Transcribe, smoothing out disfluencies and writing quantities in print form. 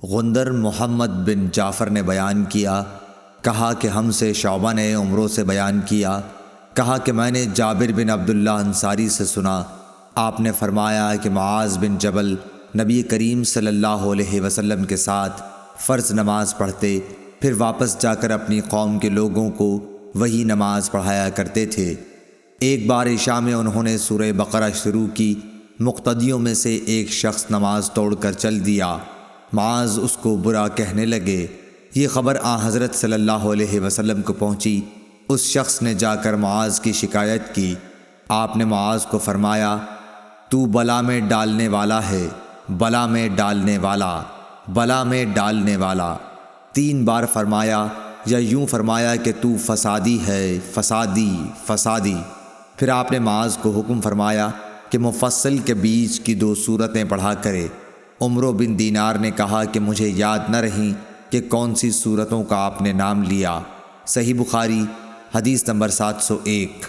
غندر محمد بن جعفر نے بیان کیا، کہا کہ ہم سے شعبہ نے عمرو سے بیان کیا، کہا کہ میں نے جابر بن عبداللہ انصاری سے سنا، آپ نے فرمایا کہ معاذ بن جبل نبی کریم صلی اللہ علیہ وسلم کے ساتھ فرض نماز پڑھتے، پھر واپس جا کر اپنی قوم کے لوگوں کو وہی نماز پڑھایا کرتے تھے۔ ایک بار عشاء میں انہوں نے سورہ بقرہ شروع کی، مقتدیوں میں سے ایک شخص نماز توڑ کر چل دیا، معاذ اس کو برا کہنے لگے۔ یہ خبر حضرت صلی اللہ علیہ وسلم کو پہنچی۔ اس شخص نے جا کر معاذ کی شکایت کی۔ آپ نے معاذ کو فرمایا، تو بلا میں ڈالنے والا ہے، بلا میں ڈالنے والا، بلا میں ڈالنے والا 3 بار فرمایا، یا یوں فرمایا کہ تو فسادی ہے، فسادی، فسادی۔ پھر آپ نے معاذ کو حکم فرمایا کہ مفصل کے بیچ کی 2 سورتیں پڑھا کرے۔ عمرو بن دینار نے کہا کہ مجھے یاد نہ رہیں کہ کون سی سورتوں کا آپ نے نام لیا۔ صحیح بخاری حدیث نمبر 701۔